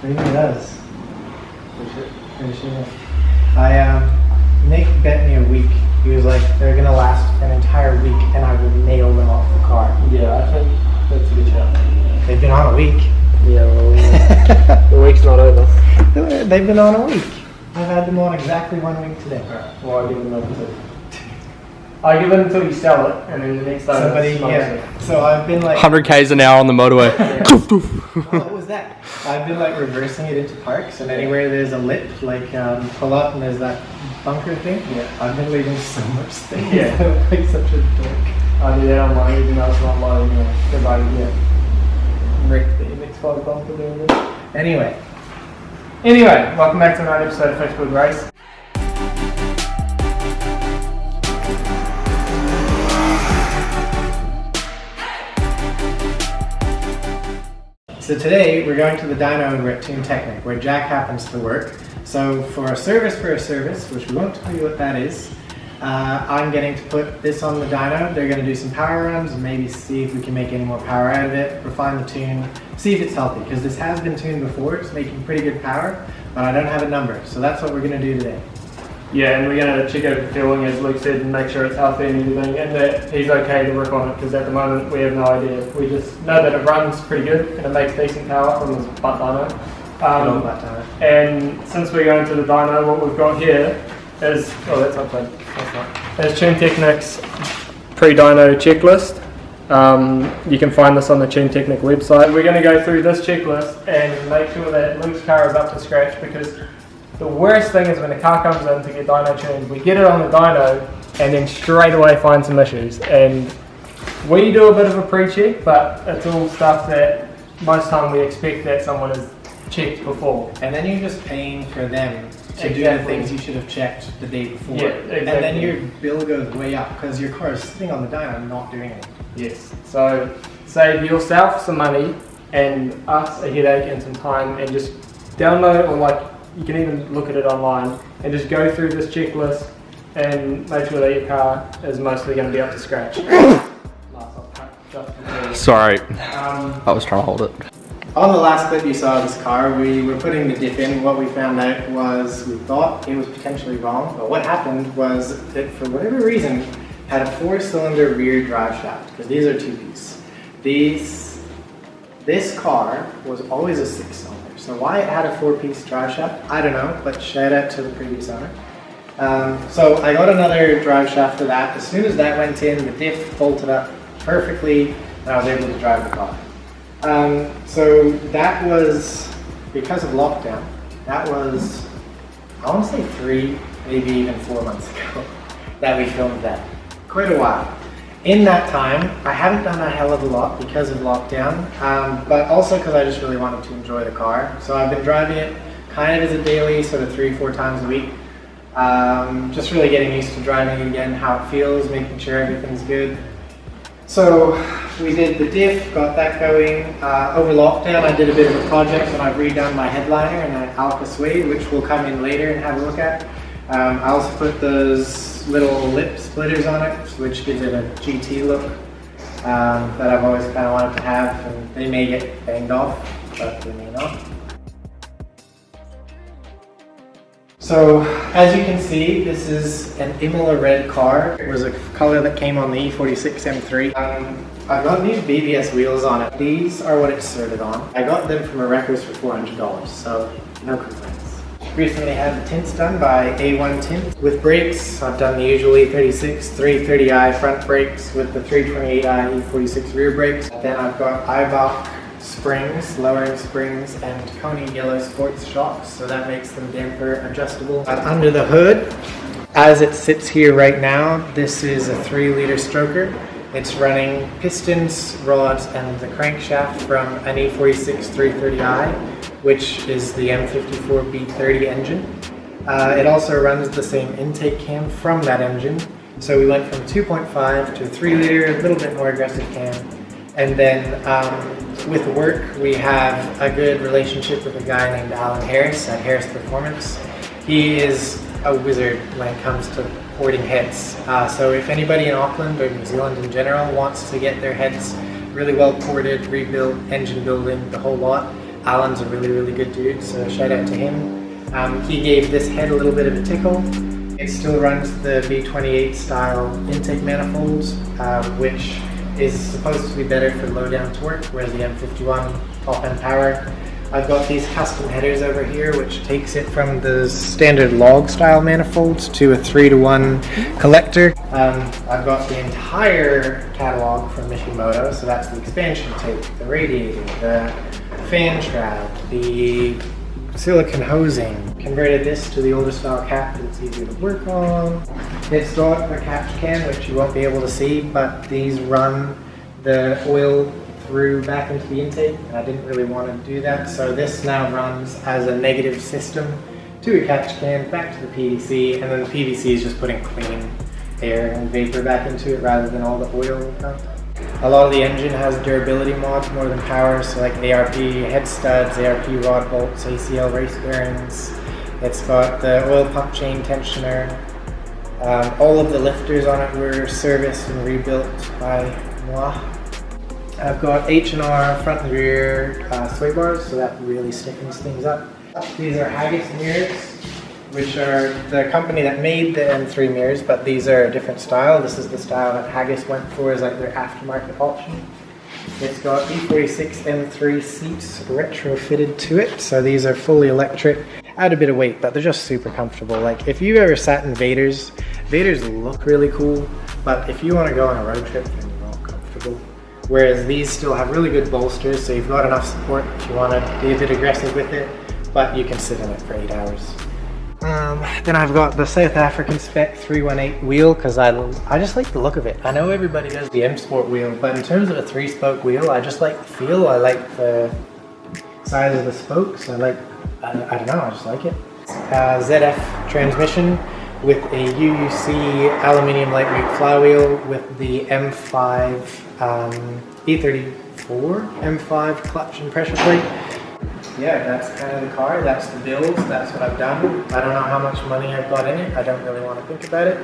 Really does. Finish it. Nick bet me a week. He was like, they're gonna last an entire week and I will nail them off the car. Yeah, I think that's a good shout. They've been on a week. Yeah, well, the week's not over. They've been on a week. I've had them on exactly 1 week today. Right. Well, I give them another 2. I give it until you sell it, and then the next day Somebody, yeah. So I've been like 100 k's an hour on the motorway. what was that? I've been like reversing it into parks, and anywhere there's a lip, like pull up and there's that bunker thing. Yeah. I've been leaving so much space. Yeah. I look like such a dork. I do that on mine, even though it's not mine. Goodbye. Yeah. Wreck the MX-5 bumper doing this. Anyway, welcome back to another episode of fixbuildrace. So today we're going to the Dyno over at Tune Technic, where Jack happens to work. So for a service, which we won't tell you what that is, I'm getting to put this on the dyno. They're going to do some power runs and maybe see if we can make any more power out of it, refine the tune, see if it's healthy, because this has been tuned before. It's making pretty good power, but I don't have a number. So that's what we're going to do today. Yeah, and we're going to check out the fueling, as Luke said, and make sure it's healthy and everything, and that he's okay to work on it, because at the moment we have no idea. We just know that it runs pretty good and it makes decent power from this butt dyno. And since we're going to the dyno, what we've got here is, oh, that's upside. There's Tune Technic's pre-dyno checklist. You can find this on the Tune Technic website. We're going to go through this checklist and make sure that Luke's car is up to scratch, because the worst thing is when a car comes in to get dyno tuned, we get it on the dyno and then straight away find some issues. And we do a bit of a pre-check, but it's all stuff that most time we expect that someone has checked before. And then you're just paying for them to do the things you should have checked the day before. Yeah, exactly. And then your bill goes way up because your car is sitting on the dyno not doing anything. Yes. So save yourself some money and us a headache and some time, and just download, or like you can even look at it online and just go through this checklist and make sure that your car is mostly going to be up to scratch. Sorry, I was trying to hold it. On the last clip you saw of this car, we were putting the diff in. What we found out was we thought it was potentially wrong, but what happened was it, for whatever reason, had a 4-cylinder rear drive shaft, because these are 2-piece. This car was always a 6-cylinder, so why it had a 4-piece drive shaft, I don't know, but shout out to the previous owner. So I got another drive shaft for that. As soon as that went in, the diff bolted up perfectly, and I was able to drive the car. So that was because of lockdown. That was, I want to say 3, maybe even 4 months ago that we filmed that. Quite a while. In that time, I haven't done a hell of a lot because of lockdown, but also because I just really wanted to enjoy the car. So I've been driving it kind of as a daily, sort of 3-4 times a week. Just really getting used to driving it again, how it feels, making sure everything's good. So we did the diff, got that going. Over lockdown I did a bit of a project, and I've redone my headliner in an Alpha suede, which we'll come in later and have a look at. I also put those little lip splitters on it, which gives it a GT look that I've always kind of wanted to have, and they may get banged off, but they may not. So, as you can see, this is an Imola red car. It was a color that came on the E36 M3. I've got new BBS wheels on it. These are what it's certed on. I got them from a Wreckers for $400, so no complaints. Recently had the tints done by A1 Tint. With brakes, I've done the usual E36 330i front brakes with the 328i E46 rear brakes. Then I've got Eibach springs, lowering springs, and Koni yellow sports shocks, so that makes them damper adjustable. Under the hood, as it sits here right now, this is a 3-liter stroker. It's running pistons, rods, and the crankshaft from an E46 330i, which is the M54 B30 engine. It also runs the same intake cam from that engine, so we went from 2.5 to 3-liter, a little bit more aggressive cam. And then with work, we have a good relationship with a guy named Alan Harris at Harris Performance. He is a wizard when it comes to porting heads. So if anybody in Auckland or New Zealand in general wants to get their heads really well ported, rebuilt, engine building, the whole lot, Alan's a really good dude, so shout out to him. He gave this head a little bit of a tickle. It still runs the V28 style intake manifolds, which is supposed to be better for low down torque, whereas the M51 top end power. I've got these custom headers over here, which takes it from the standard log style manifolds to a 3-to-1 collector. I've got the entire catalog from Mishimoto, so that's the expansion tape, the radiator, the fan trap, the silicone hosing. Converted this to the older style cap that it's easier to work on. It's got a catch can, which you won't be able to see, but these run the oil through back into the intake, and I didn't really want to do that, so this now runs as a negative system to a catch can back to the PVC, and then the PVC is just putting clean air and vapor back into it rather than all the oil. A lot of the engine has durability mods more than power, so like ARP head studs, ARP rod bolts, ACL race bearings. It's got the oil pump chain tensioner. All of the lifters on it were serviced and rebuilt by moi. I've got H&R front and rear sway bars, so that really stiffens things up. These are Haggis mirrors, which are the company that made the M3 mirrors, but these are a different style. This is the style that Haggis went for as like their aftermarket option. It's got E36 M3 seats retrofitted to it, so these are fully electric. Add a bit of weight, but they're just super comfortable. Like if you've ever sat in Vaders look really cool, but if you want to go on a road trip, they're not comfortable. Whereas these still have really good bolsters, so you've got enough support if you want to be a bit aggressive with it, but you can sit in it for 8 hours. Then I've got the South African Spec 318 wheel, because I just like the look of it. I know everybody does the M Sport wheel, but in terms of a 3-spoke wheel, I just like the feel. I like the size of the spokes. I don't know, I just like it. ZF transmission with a UUC aluminium lightweight flywheel with the M5 E34 M5 clutch and pressure plate. Yeah, that's kind of the car, that's the build, that's what I've done. I don't know how much money I've got in it, I don't really want to think about it.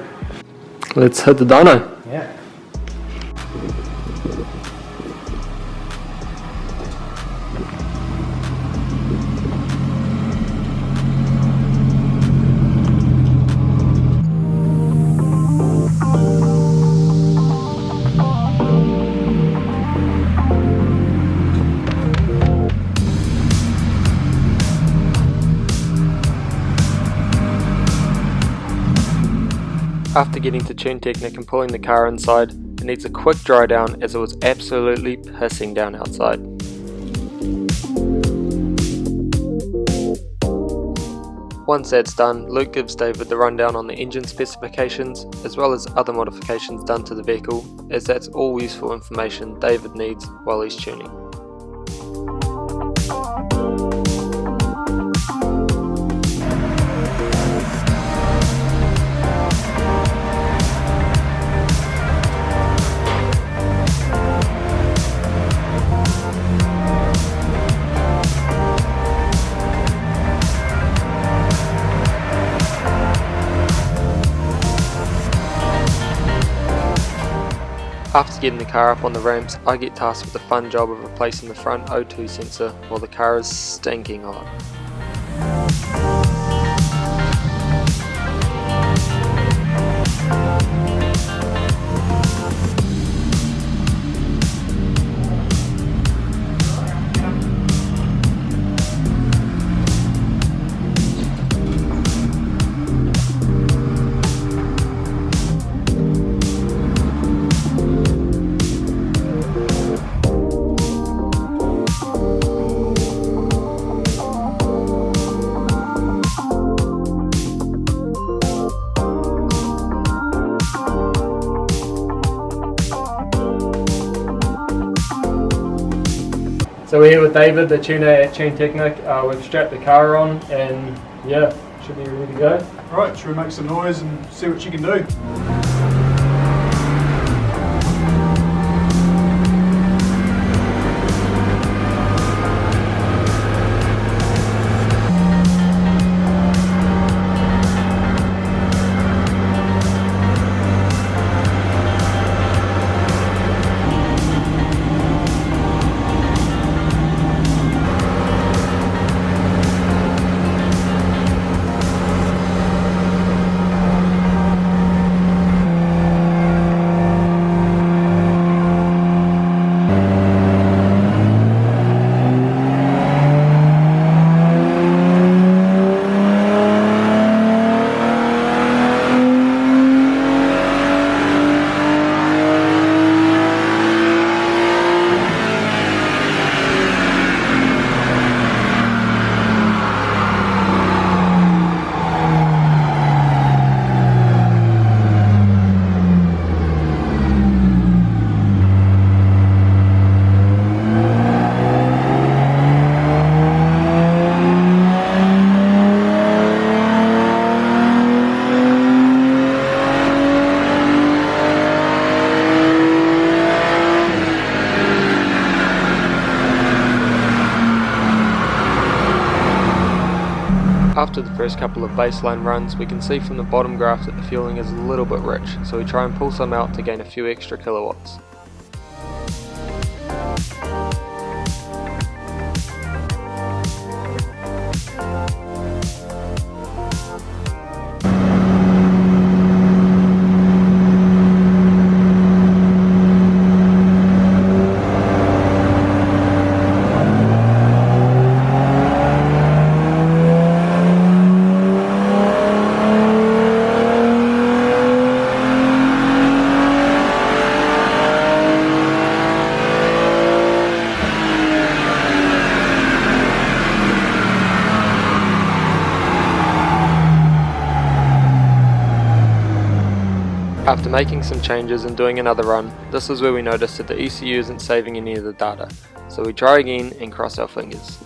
Let's hit the dyno. Yeah. After getting to Tune Technic and pulling the car inside, it needs a quick dry down as it was absolutely pissing down outside. Once that's done, Luke gives David the rundown on the engine specifications as well as other modifications done to the vehicle, as that's all useful information David needs while he's tuning. After getting the car up on the ramps, I get tasked with the fun job of replacing the front O2 sensor while the car is stinking hot. So we're here with David, the tuner at Tune Technic. We've strapped the car on and yeah, should be ready to go. Alright, should we make some noise and see what you can do? After the first couple of baseline runs, we can see from the bottom graph that the fueling is a little bit rich, so we try and pull some out to gain a few extra kilowatts. After making some changes and doing another run, this is where we notice that the ECU isn't saving any of the data, so we try again and cross our fingers.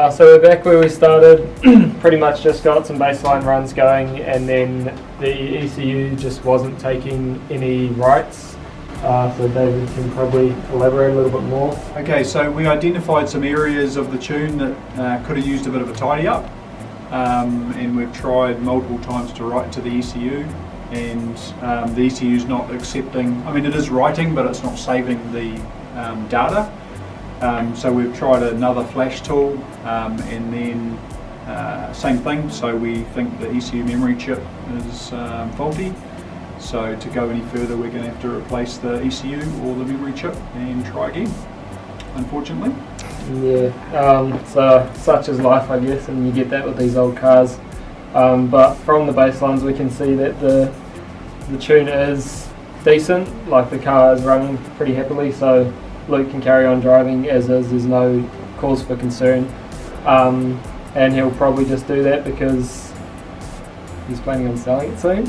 So we're back where we started, pretty much just got some baseline runs going, and then the ECU just wasn't taking any writes, so David can probably elaborate a little bit more. Okay, so we identified some areas of the tune that could have used a bit of a tidy up, and we've tried multiple times to write to the ECU, and the ECU is not accepting, I mean it is writing but it's not saving the data. So we've tried another flash tool, and then same thing, so we think the ECU memory chip is faulty. So to go any further we're going to have to replace the ECU or the memory chip and try again, unfortunately. Yeah, so such is life I guess, and you get that with these old cars. But from the baselines we can see that the tune is decent, like the car is running pretty happily, so Luke can carry on driving as is, there's no cause for concern, and he'll probably just do that because he's planning on selling it soon.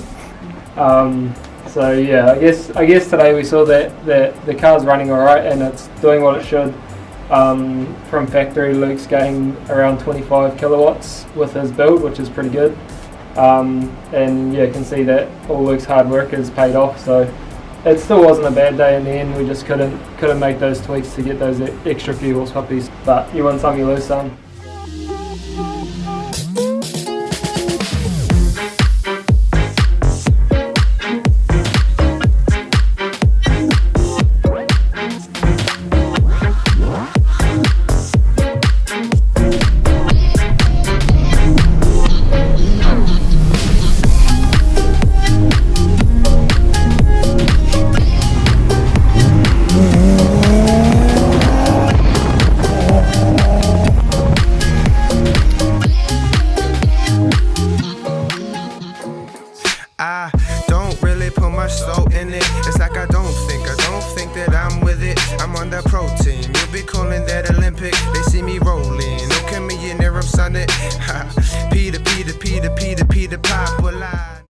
So yeah, I guess today we saw that the car's running alright and it's doing what it should. From factory, Luke's getting around 25 kilowatts with his build, which is pretty good, and yeah, you can see that all Luke's hard work has paid off. So it still wasn't a bad day in the end. We just couldn't make those tweaks to get those extra few horse puppies. But you win some, you lose some.